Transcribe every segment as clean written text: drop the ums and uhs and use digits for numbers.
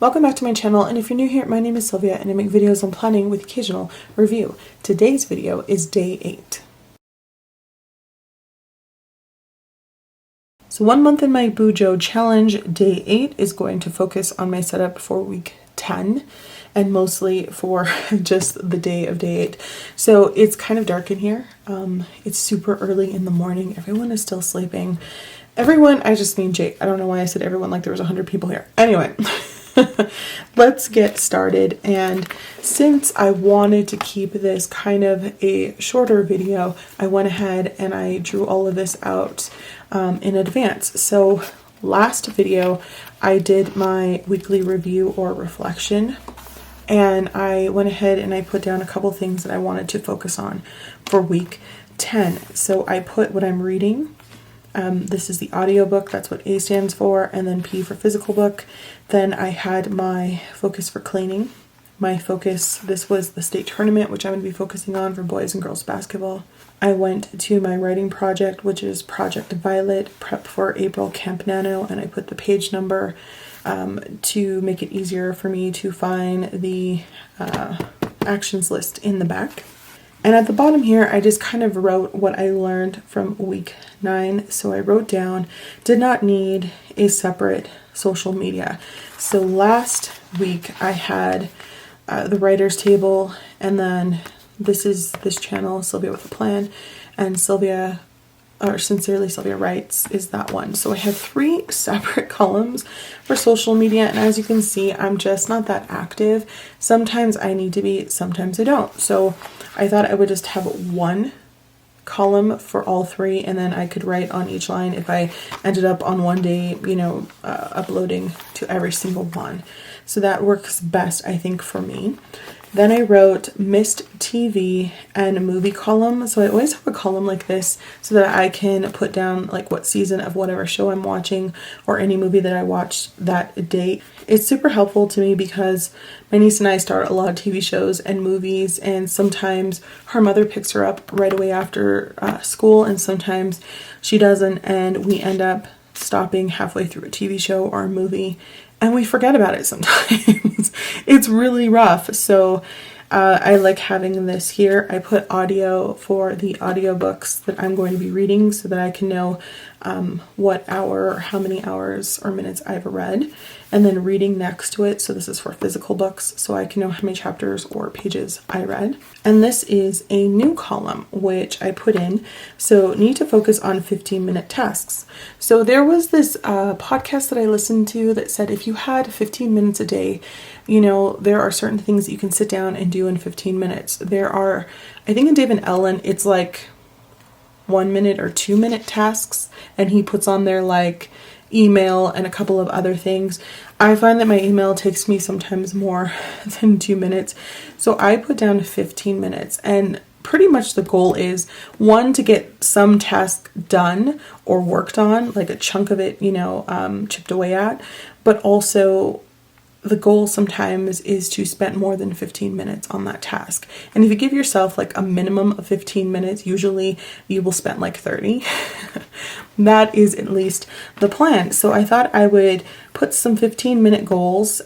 Welcome back to my channel, and if you're new here, my name is Sylvia and I make videos on planning with occasional review. Today's video is day 8. So 1 month in my Bujo challenge, day 8 is going to focus on my setup for week 10 and mostly for just the day of day 8. So it's kind of dark in here. It's super early in the morning. Everyone is still sleeping. Everyone, I just mean Jake. I don't know why I said everyone like there was 100 people here. Anyway. Let's get started. And since I wanted to keep this kind of a shorter video, I went ahead and I drew all of this out in advance. So last video I did my weekly review or reflection, and I went ahead and I put down a couple things that I wanted to focus on for week 10. So I put what I'm reading. This is the audiobook, that's what A stands for, and then P for physical book. Then I had my focus for cleaning. My focus, this was the state tournament, which I'm going to be focusing on for boys and girls basketball. I went to my writing project, which is Project Violet, prep for April Camp Nano, and I put the page number to make it easier for me to find the actions list in the back. And at the bottom here, I just kind of wrote what I learned from week 9. So I wrote down, did not need a separate social media. So last week I had the writer's table, and then this is this channel, Sylvia with a Plan, and Sylvia, or Sincerely Sylvia Writes is that one. So I have 3 separate columns for social media, and as you can see, I'm just not that active. Sometimes I need to be, sometimes I don't. So I thought I would just have one column for all 3, and then I could write on each line if I ended up on one day, uploading to every single one. So that works best, I think, for me. Then I wrote missed TV and movie column. So I always have a column like this so that I can put down like what season of whatever show I'm watching or any movie that I watched that day. It's super helpful to me because my niece and I start a lot of TV shows and movies, and sometimes her mother picks her up right away after school, and sometimes she doesn't, and we end up stopping halfway through a TV show or a movie and we forget about it sometimes. It's really rough. So I like having this here. I put audio for the audiobooks that I'm going to be reading so that I can know what hour or how many hours or minutes I've read, and then reading next to it. So this is for physical books, so I can know how many chapters or pages I read. And this is a new column which I put in, so need to focus on 15-minute tasks. So there was this podcast that I listened to that said if you had 15 minutes a day, there are certain things that you can sit down and do in 15 minutes. There are, I think in David Ellen, it's like 1 minute or 2 minute tasks, and he puts on there like email and a couple of other things. I find that my email takes me sometimes more than 2 minutes, so I put down 15 minutes, and pretty much the goal is, 1, to get some task done or worked on, like a chunk of it, chipped away at, but also the goal sometimes is to spend more than 15 minutes on that task. And if you give yourself like a minimum of 15 minutes, usually you will spend like 30. That is at least the plan. So I thought I would put some 15-minute goals,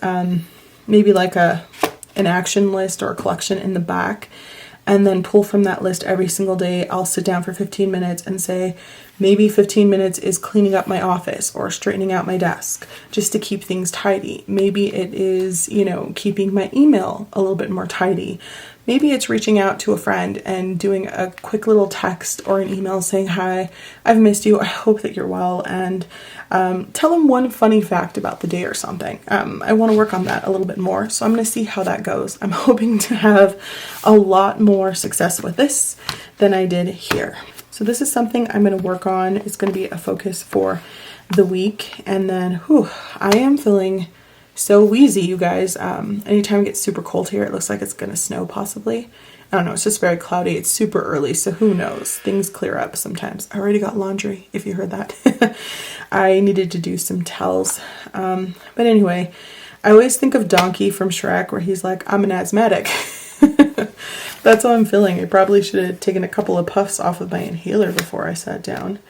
maybe like an action list or a collection in the back, and then pull from that list every single day. I'll sit down for 15 minutes and say, maybe 15 minutes is cleaning up my office or straightening out my desk just to keep things tidy. Maybe it is, keeping my email a little bit more tidy. Maybe it's reaching out to a friend and doing a quick little text or an email saying, hi, I've missed you. I hope that you're well. And tell them one funny fact about the day or something. I want to work on that a little bit more. So I'm going to see how that goes. I'm hoping to have a lot more success with this than I did here. So this is something I'm going to work on. It's going to be a focus for the week. And then, I am feeling so wheezy, you guys. Anytime it gets super cold here, it looks like it's going to snow possibly. I don't know. It's just very cloudy. It's super early, so who knows? Things clear up sometimes. I already got laundry, if you heard that. I needed to do some towels. But anyway, I always think of Donkey from Shrek where he's like, I'm an asthmatic. That's how I'm feeling. I probably should have taken a couple of puffs off of my inhaler before I sat down.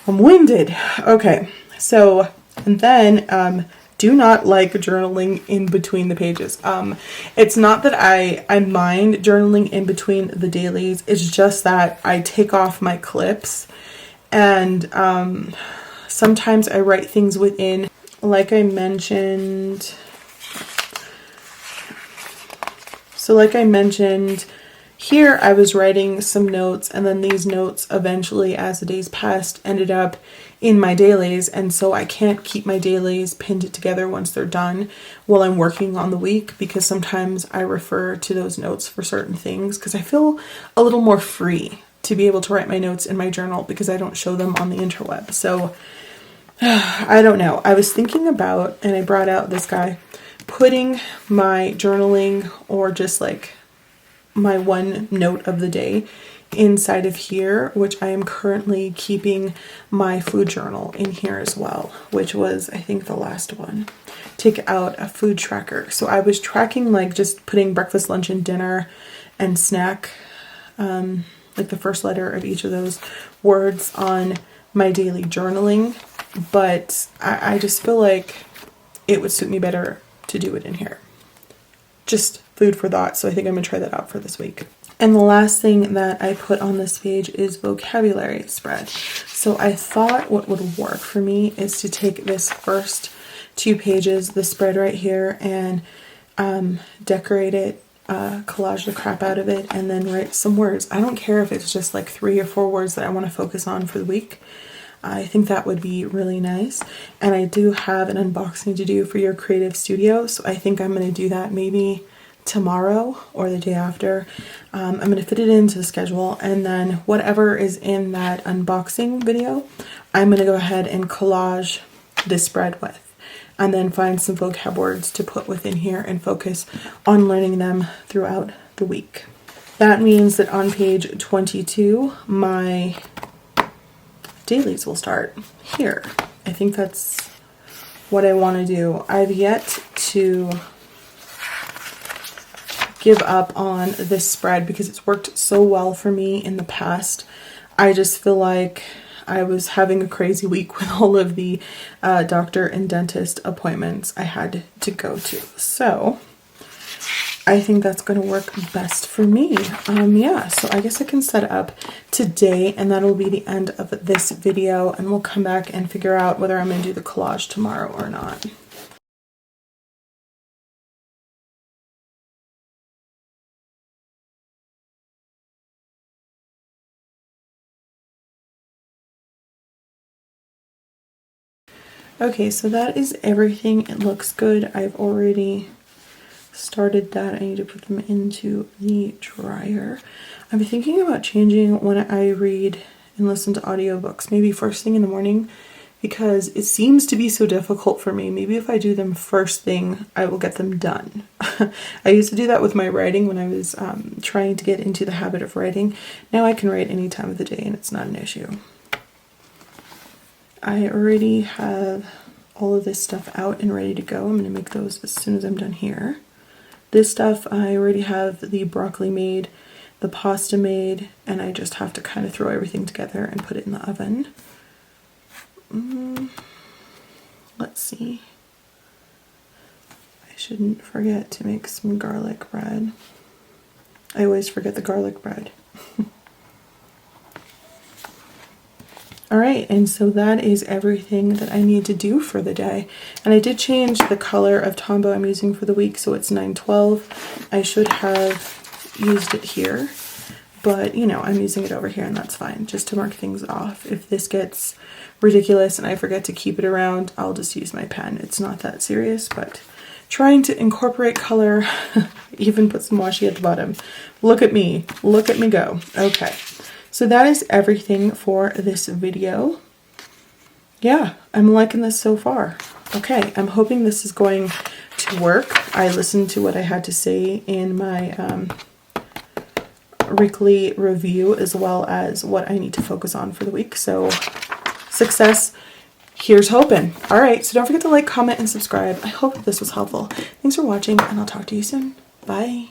I'm winded. Okay, so, and then do not like journaling in between the pages. It's not that I mind journaling in between the dailies. It's just that I take off my clips, and sometimes I write things within, like I mentioned. So like I mentioned, here I was writing some notes, and then these notes eventually, as the days passed, ended up in my dailies, and so I can't keep my dailies pinned together once they're done while I'm working on the week, because sometimes I refer to those notes for certain things because I feel a little more free to be able to write my notes in my journal because I don't show them on the interweb. So I don't know. I was thinking about, and I brought out this guy, putting my journaling or just like my one note of the day inside of here, which I am currently keeping my food journal in here as well, which was, I think, the last one. Take out a food tracker. So I was tracking, like, just putting breakfast, lunch, and dinner and snack, like the first letter of each of those words on my daily journaling, but I just feel like it would suit me better to do it in here. Just food for thought. So I think I'm gonna try that out for this week. And the last thing that I put on this page is vocabulary spread. So I thought what would work for me is to take this first 2 pages, the spread right here, and decorate it, collage the crap out of it, and then write some words. I don't care if it's just like 3 or 4 words that I want to focus on for the week. I think that would be really nice. And I do have an unboxing to do for your creative studio, so I think I'm going to do that maybe tomorrow or the day after. I'm going to fit it into the schedule, and then whatever is in that unboxing video, I'm going to go ahead and collage this spread with, and then find some vocab words to put within here and focus on learning them throughout the week. That means that on page 22, my dailies will start here. I think that's what I want to do. I've yet to give up on this spread because it's worked so well for me in the past. I just feel like I was having a crazy week with all of the doctor and dentist appointments I had to go to. So I think that's going to work best for me. Yeah, so I guess I can set up today, and that'll be the end of this video, and we'll come back and figure out whether I'm going to do the collage tomorrow or not. Okay, so that is everything. It looks good. I've already started that. I need to put them into the dryer. I'm thinking about changing when I read and listen to audiobooks, maybe first thing in the morning, because it seems to be so difficult for me. Maybe if I do them first thing, I will get them done. I used to do that with my writing when I was trying to get into the habit of writing. Now I can write any time of the day and it's not an issue. I already have all of this stuff out and ready to go. I'm going to make those as soon as I'm done here. This stuff, I already have the broccoli made, the pasta made, and I just have to kind of throw everything together and put it in the oven. Let's see. I shouldn't forget to make some garlic bread. I always forget the garlic bread. Alright, and so that is everything that I need to do for the day. And I did change the color of Tombow I'm using for the week, so it's 912. I should have used it here, but you know, I'm using it over here and that's fine, just to mark things off. If this gets ridiculous and I forget to keep it around, I'll just use my pen. It's not that serious, but trying to incorporate color, even put some washi at the bottom. Look at me go. Okay. So that is everything for this video. Yeah, I'm liking this so far. Okay, I'm hoping this is going to work. I listened to what I had to say in my weekly review, as well as what I need to focus on for the week. So success, here's hoping. All right, so don't forget to like, comment, and subscribe. I hope this was helpful. Thanks for watching, and I'll talk to you soon. Bye.